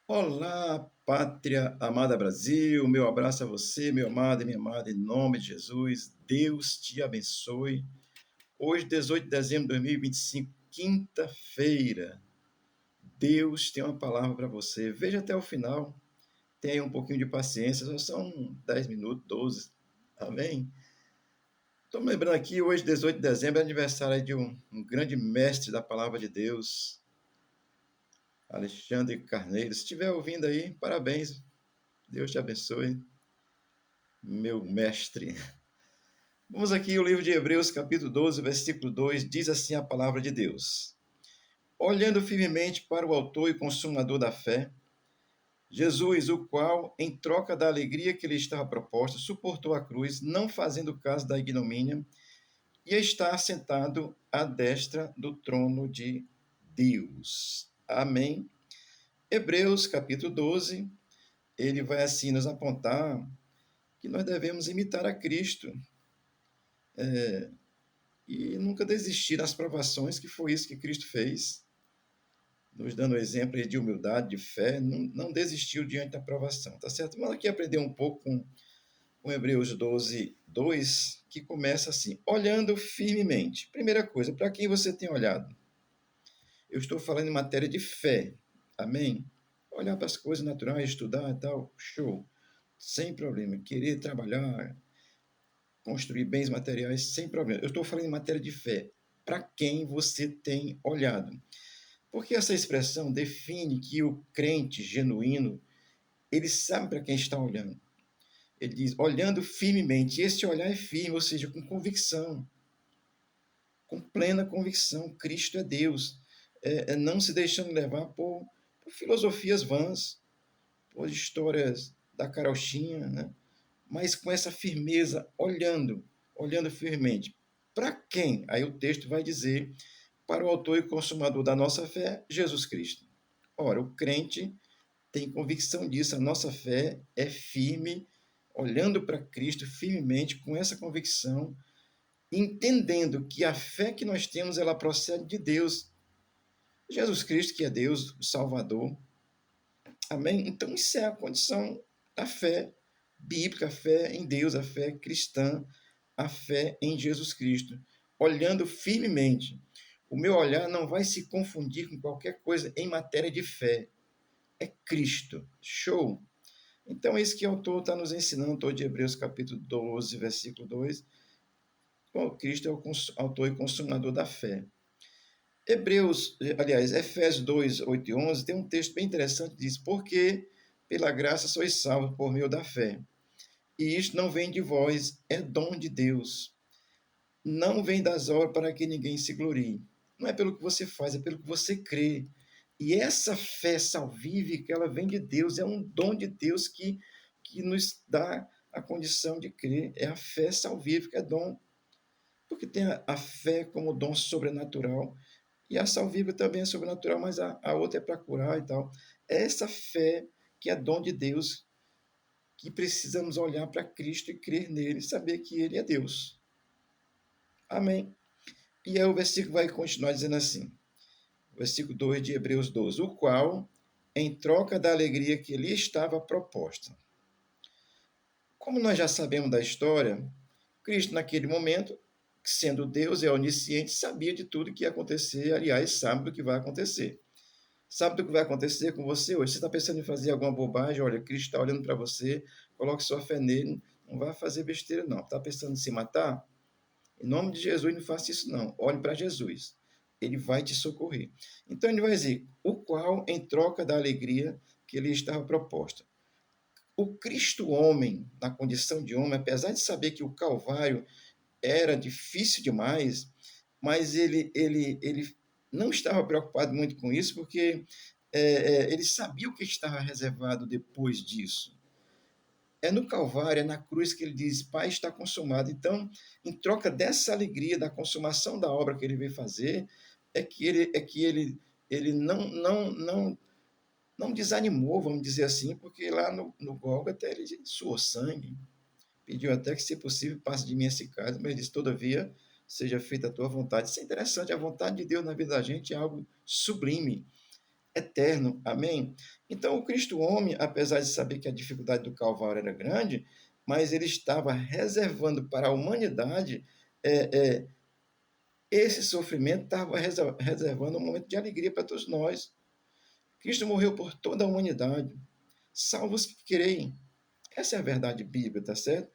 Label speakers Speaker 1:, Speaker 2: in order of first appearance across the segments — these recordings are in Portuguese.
Speaker 1: Olá, pátria amada Brasil, meu abraço a você, meu amado e minha amada, em nome de Jesus. Deus te abençoe. Hoje, 18 de dezembro de 2025, quinta-feira. Deus tem uma palavra para você. Veja até o final. Tenha um pouquinho de paciência, só são 10 minutos, 12. Amém? Estou me lembrando aqui, hoje, 18 de dezembro, é aniversário de um grande mestre da palavra de Deus, Alexandre Carneiro. Se estiver ouvindo aí, parabéns. Deus te abençoe, meu mestre. Vamos aqui ao livro de Hebreus, capítulo 12, versículo 2, diz assim a palavra de Deus. Olhando firmemente para o autor e consumador da fé, Jesus, o qual, em troca da alegria que lhe estava proposta, suportou a cruz, não fazendo caso da ignomínia, e está assentado à destra do trono de Deus. Amém. Hebreus, capítulo 12, ele vai assim nos apontar que nós devemos imitar a Cristo, e nunca desistir das provações, que foi isso que Cristo fez, nos dando exemplo de humildade, de fé, não desistiu diante da provação, tá certo? Vamos aqui aprender um pouco com Hebreus 12, 2, que começa assim, olhando firmemente. Primeira coisa, para quem você tem olhado? Eu estou falando em matéria de fé, amém? Olhar para as coisas naturais, estudar e tal, show, sem problema. Querer trabalhar, construir bens materiais sem problema. Eu estou falando em matéria de fé. Para quem você tem olhado? Porque essa expressão define que o crente genuíno, ele sabe para quem está olhando. Ele diz, olhando firmemente. Esse olhar é firme, ou seja, com convicção, com plena convicção. Cristo é Deus. Não se deixando levar por filosofias vãs, por histórias da carochinha, né? Mas com essa firmeza, olhando firmemente. Para quem? Aí o texto vai dizer, para o autor e consumador da nossa fé, Jesus Cristo. Ora, o crente tem convicção disso, a nossa fé é firme, olhando para Cristo firmemente, com essa convicção, entendendo que a fé que nós temos, ela procede de Deus. Jesus Cristo, que é Deus, o Salvador. Amém? Então, isso é a condição da fé bíblica, a fé em Deus, a fé cristã, a fé em Jesus Cristo. Olhando firmemente. O meu olhar não vai se confundir com qualquer coisa em matéria de fé. É Cristo. Show! Então, é isso que o autor está nos ensinando, autor de Hebreus capítulo 12, versículo 2. Bom, Cristo é o autor e consumador da fé. Efésios 2, 8 e 11, tem um texto bem interessante que diz, porque pela graça sois salvos por meio da fé. E isto não vem de vós, é dom de Deus. Não vem das obras para que ninguém se glorie. Não é pelo que você faz, é pelo que você crê. E essa fé salvífica, ela vem de Deus, é um dom de Deus que nos dá a condição de crer. É a fé salvífica, é dom. Porque tem a fé como dom sobrenatural, e a salvífica também é sobrenatural, mas a outra é para curar e tal. É essa fé que é dom de Deus, que precisamos olhar para Cristo e crer nele, saber que ele é Deus. Amém. E aí o versículo vai continuar dizendo assim, versículo 2 de Hebreus 12, o qual, em troca da alegria que lhe estava proposta. Como nós já sabemos da história, Cristo naquele momento, sendo Deus e onisciente, sabia de tudo que ia acontecer, aliás, sabe do que vai acontecer. Sabe do que vai acontecer com você hoje? Você está pensando em fazer alguma bobagem? Olha, Cristo está olhando para você, coloque sua fé nele, não vai fazer besteira não. Está pensando em se matar? Em nome de Jesus, não faça isso não. Olhe para Jesus. Ele vai te socorrer. Então ele vai dizer, o qual, em troca da alegria que lhe estava proposta. O Cristo homem, na condição de homem, apesar de saber que o Calvário era difícil demais, mas ele não estava preocupado muito com isso, porque ele sabia o que estava reservado depois disso. É no Calvário, é na cruz que ele diz, Pai, está consumado. Então, em troca dessa alegria, da consumação da obra que ele veio fazer, ele não desanimou, vamos dizer assim, porque lá no Gólgota ele suou sangue, pediu até que, se possível, passe de mim esse cálice, mas disse, todavia, seja feita a tua vontade. Isso é interessante, a vontade de Deus na vida da gente é algo sublime. eterno. Amém? Então, o Cristo homem, apesar de saber que a dificuldade do Calvário era grande, mas ele estava reservando para a humanidade esse sofrimento, estava reservando um momento de alegria para todos nós. Cristo morreu por toda a humanidade, salvo os que creem. Essa é a verdade bíblica, tá certo?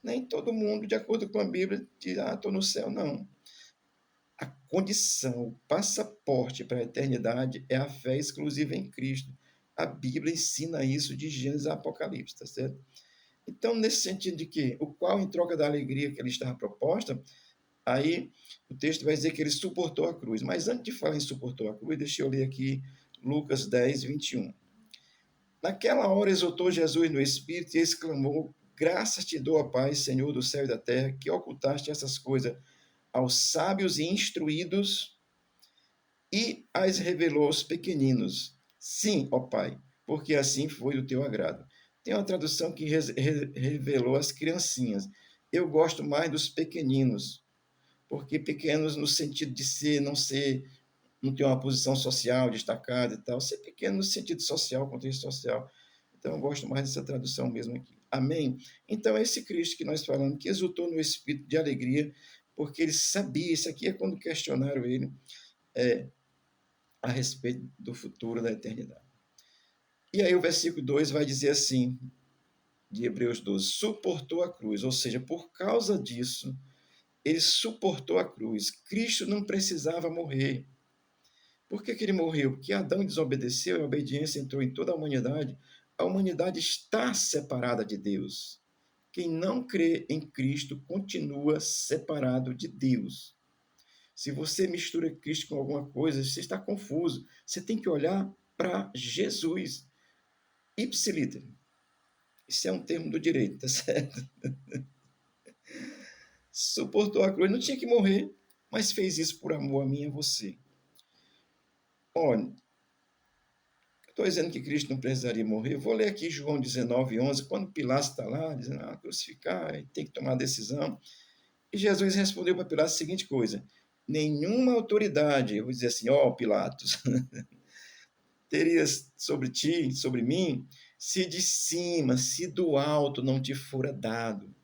Speaker 1: Nem todo mundo, de acordo com a Bíblia, diz, estou no céu, não. A condição, o passaporte para a eternidade é a fé exclusiva em Cristo. A Bíblia ensina isso de Gênesis a Apocalipse, tá certo? Então, nesse sentido de que, o qual, em troca da alegria que ele estava proposta, aí o texto vai dizer que ele suportou a cruz. Mas antes de falar em suportou a cruz, deixa eu ler aqui Lucas 10, 21. Naquela hora exultou Jesus no Espírito e exclamou: Graças te dou, ó Pai, Senhor do céu e da terra, que ocultaste essas coisas aos sábios e instruídos e as revelou aos pequeninos. Sim, ó Pai, porque assim foi do teu agrado. Tem uma tradução que revelou às criancinhas. Eu gosto mais dos pequeninos, porque pequenos no sentido de ser, não ter uma posição social destacada e tal, ser pequeno no sentido social, contexto social. Então, eu gosto mais dessa tradução mesmo aqui. Amém? Então, esse Cristo que nós falamos, que exultou no espírito de alegria, porque ele sabia, isso aqui é quando questionaram ele a respeito do futuro da eternidade. E aí o versículo 2 vai dizer assim, de Hebreus 12, suportou a cruz, ou seja, por causa disso, ele suportou a cruz. Cristo não precisava morrer. Por que ele morreu? Porque Adão desobedeceu e a obediência entrou em toda a humanidade. A humanidade está separada de Deus. Quem não crê em Cristo continua separado de Deus. Se você mistura Cristo com alguma coisa, você está confuso. Você tem que olhar para Jesus. Ipsiliter. Isso é um termo do direito, tá certo? Suportou a cruz, não tinha que morrer, mas fez isso por amor a mim e a você. Olha, estou dizendo que Cristo não precisaria morrer. Vou ler aqui João 19, 11, quando Pilatos está lá, dizendo, crucificar, tem que tomar a decisão. E Jesus respondeu para Pilatos a seguinte coisa, nenhuma autoridade, eu vou dizer assim, Pilatos, teria sobre ti, sobre mim, se de cima, se do alto não te fora dado.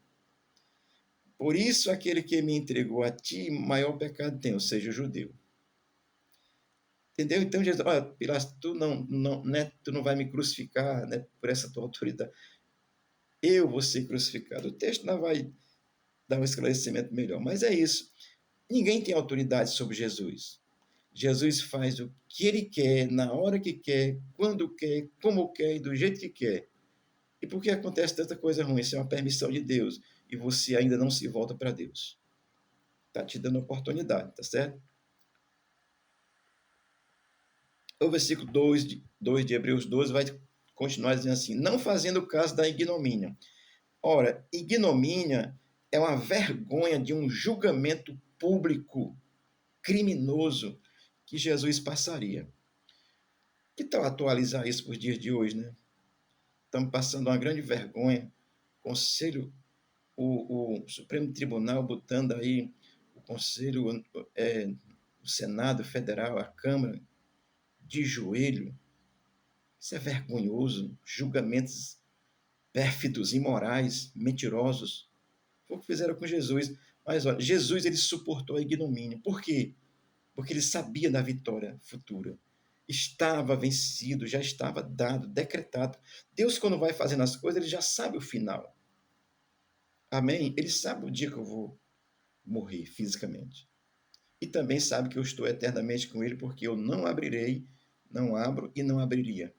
Speaker 1: Por isso, aquele que me entregou a ti, maior pecado tem, ou seja, o judeu. Entendeu? Então, Jesus, olha, Pilatos, tu não vai me crucificar, né, por essa tua autoridade. Eu vou ser crucificado. O texto não vai dar um esclarecimento melhor, mas é isso. Ninguém tem autoridade sobre Jesus. Jesus faz o que ele quer, na hora que quer, quando quer, como quer e do jeito que quer. E por que acontece tanta coisa ruim? Isso é uma permissão de Deus. E você ainda não se volta para Deus. Está te dando oportunidade, tá certo? O versículo 2 de Hebreus 12 vai continuar dizendo assim, não fazendo caso da ignomínia. Ora, ignomínia é uma vergonha de um julgamento público, criminoso, que Jesus passaria. Que tal atualizar isso para os dias de hoje, né? Estamos passando uma grande vergonha. Conselho, o Supremo Tribunal botando aí o Conselho, o Senado Federal, a Câmara, de joelho. Isso é vergonhoso. Julgamentos pérfidos, imorais, mentirosos. Foi o que fizeram com Jesus. Mas olha, Jesus ele suportou a ignomínia. Por quê? Porque ele sabia da vitória futura. Estava vencido, já estava dado, decretado. Deus, quando vai fazendo as coisas, ele já sabe o final. Amém? Ele sabe o dia que eu vou morrer fisicamente. E também sabe que eu estou eternamente com ele, porque eu não abrirei, não abro e não abriria.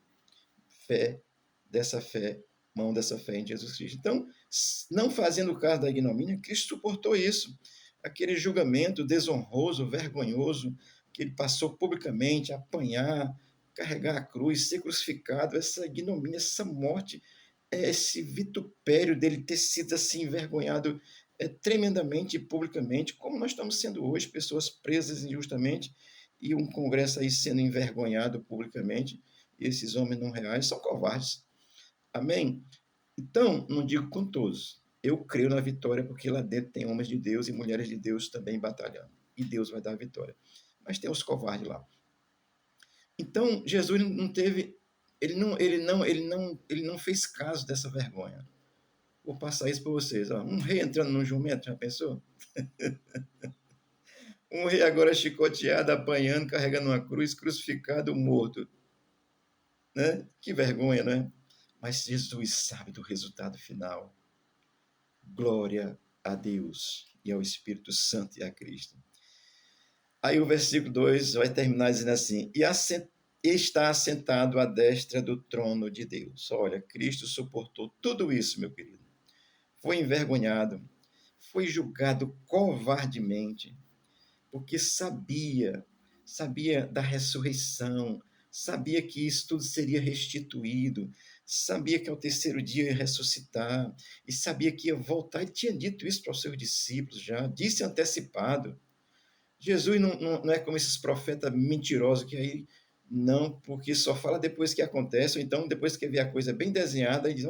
Speaker 1: Fé dessa fé, mão dessa fé em Jesus Cristo. Então, não fazendo caso da ignomínia, Cristo suportou isso. Aquele julgamento desonroso, vergonhoso, que ele passou publicamente, apanhar, carregar a cruz, ser crucificado, essa ignomínia, essa morte, esse vitupério dele ter sido assim envergonhado tremendamente e publicamente, como nós estamos sendo hoje, pessoas presas injustamente e um Congresso aí sendo envergonhado publicamente, e esses homens não reais são covardes. Amém? Então, não digo com todos. Eu creio na vitória porque lá dentro tem homens de Deus e mulheres de Deus também batalhando. E Deus vai dar a vitória. Mas tem os covardes lá. Então, Jesus não teve, ele não fez caso dessa vergonha. Vou passar isso para vocês. Ó. Um rei entrando num jumento, já pensou? Um rei agora chicoteado, apanhando, carregando uma cruz, crucificado, morto. Né? Que vergonha, né? Mas Jesus sabe do resultado final. Glória a Deus e ao Espírito Santo e a Cristo. Aí o versículo 2 vai terminar dizendo assim: e está assentado à destra do trono de Deus. Olha, Cristo suportou tudo isso, meu querido. Foi envergonhado, foi julgado covardemente, porque sabia da ressurreição, sabia que isso tudo seria restituído, sabia que ao terceiro dia ia ressuscitar, e sabia que ia voltar. Ele tinha dito isso para os seus discípulos já, disse antecipado. Jesus não é como esses profetas mentirosos que aí não, porque só fala depois que acontece, ou então depois que vê a coisa bem desenhada e diz,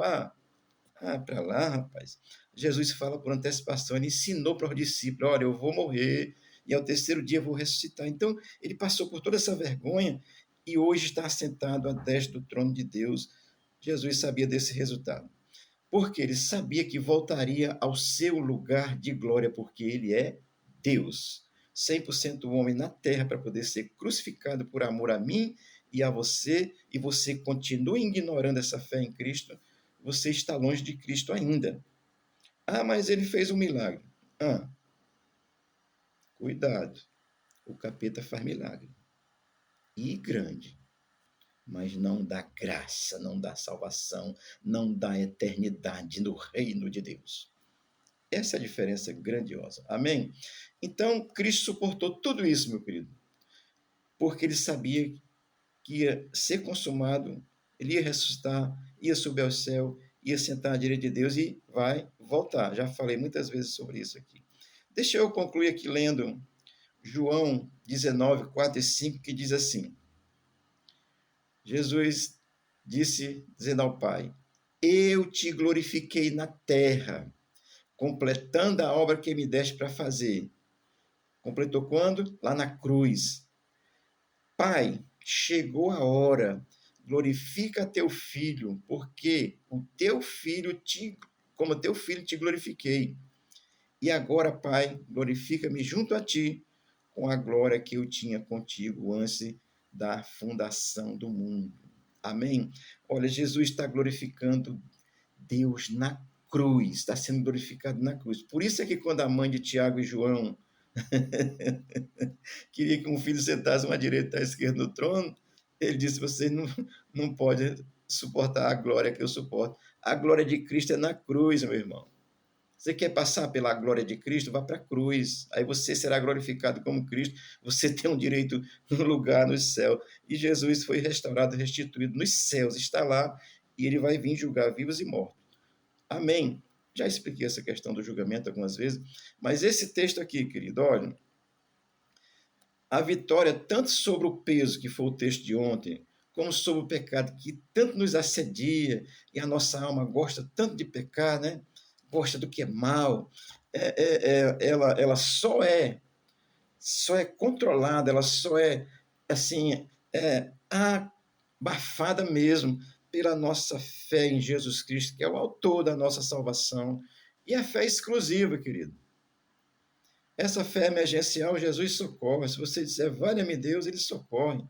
Speaker 1: para lá, rapaz. Jesus fala por antecipação, ele ensinou para os discípulos, olha, eu vou morrer e ao terceiro dia eu vou ressuscitar. Então, ele passou por toda essa vergonha e hoje está assentado à destra do trono de Deus. Jesus sabia desse resultado. Porque ele sabia que voltaria ao seu lugar de glória, porque ele é Deus. 100% homem na terra para poder ser crucificado por amor a mim e a você, e você continua ignorando essa fé em Cristo, você está longe de Cristo ainda. Mas ele fez um milagre. Cuidado, o capeta faz milagre. E grande. Mas não dá graça, não dá salvação, não dá eternidade no reino de Deus. Essa é a diferença grandiosa. Amém? Então, Cristo suportou tudo isso, meu querido, porque ele sabia que ia ser consumado, ele ia ressuscitar, ia subir ao céu, ia sentar à direita de Deus e vai voltar. Já falei muitas vezes sobre isso aqui. Deixa eu concluir aqui lendo João 19, 4 e 5, que diz assim: Jesus disse, dizendo ao Pai: eu te glorifiquei na terra, completando a obra que me deste para fazer. Completou quando? Lá na cruz. Pai, chegou a hora, glorifica teu filho, porque como teu filho te glorifiquei. E agora, Pai, glorifica-me junto a ti, com a glória que eu tinha contigo antes da fundação do mundo. Amém? Olha, Jesus está glorificando Deus na cruz, está sendo glorificado na cruz. Por isso é que quando a mãe de Tiago e João queria que um filho sentasse uma direita e à esquerda no trono, ele disse, você não pode suportar a glória que eu suporto. A glória de Cristo é na cruz, meu irmão. Você quer passar pela glória de Cristo? Vá para a cruz. Aí você será glorificado como Cristo. Você tem um direito no lugar no céu. E Jesus foi restaurado, restituído nos céus. Está lá e ele vai vir julgar vivos e mortos. Amém. Já expliquei essa questão do julgamento algumas vezes. Mas esse texto aqui, querido, olha, a vitória tanto sobre o peso, que foi o texto de ontem, como sobre o pecado que tanto nos assedia e a nossa alma gosta tanto de pecar, né? Gosta do que é mal. Ela só é controlada, ela só é assim abafada mesmo pela nossa fé em Jesus Cristo, que é o autor da nossa salvação. E a fé exclusiva, querido. Essa fé emergencial, Jesus socorre. Se você disser, valha-me Deus, ele socorre.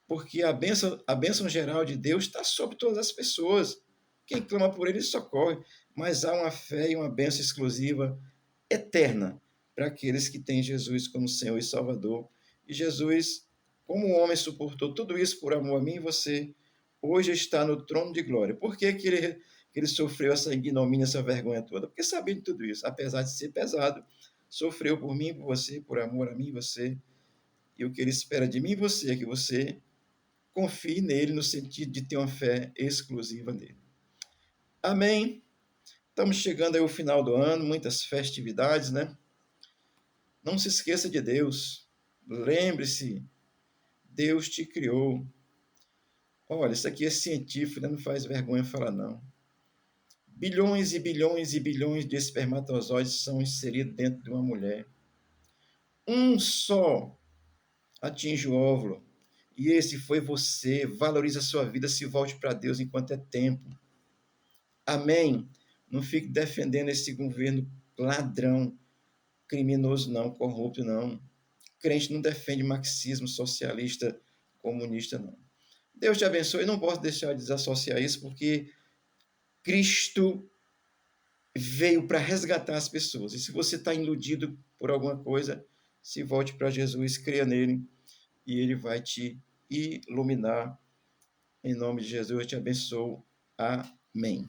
Speaker 1: Porque a bênção geral de Deus está sobre todas as pessoas. Quem clama por ele socorre. Mas há uma fé e uma bênção exclusiva eterna para aqueles que têm Jesus como Senhor e Salvador. E Jesus, como homem, suportou tudo isso por amor a mim e você. Hoje está no trono de glória. Por que ele sofreu essa ignomínia, essa vergonha toda? Porque sabia de tudo isso, apesar de ser pesado, sofreu por mim, por você, por amor a mim e você. E o que ele espera de mim e você é que você confie nele no sentido de ter uma fé exclusiva nele. Amém? Estamos chegando aí ao final do ano, muitas festividades, né? Não se esqueça de Deus. Lembre-se, Deus te criou. Olha, isso aqui é científico, né? Não faz vergonha falar, não. Bilhões e bilhões e bilhões de espermatozoides são inseridos dentro de uma mulher. Um só atinge o óvulo e esse foi você. Valorize a sua vida, se volte para Deus enquanto é tempo. Amém? Não fique defendendo esse governo ladrão, criminoso não, corrupto não. Crente não defende marxismo, socialista, comunista não. Deus te abençoe. Eu não posso deixar de desassociar isso, porque Cristo veio para resgatar as pessoas. E se você está iludido por alguma coisa, se volte para Jesus, creia nele, e ele vai te iluminar. Em nome de Jesus, eu te abençoo. Amém.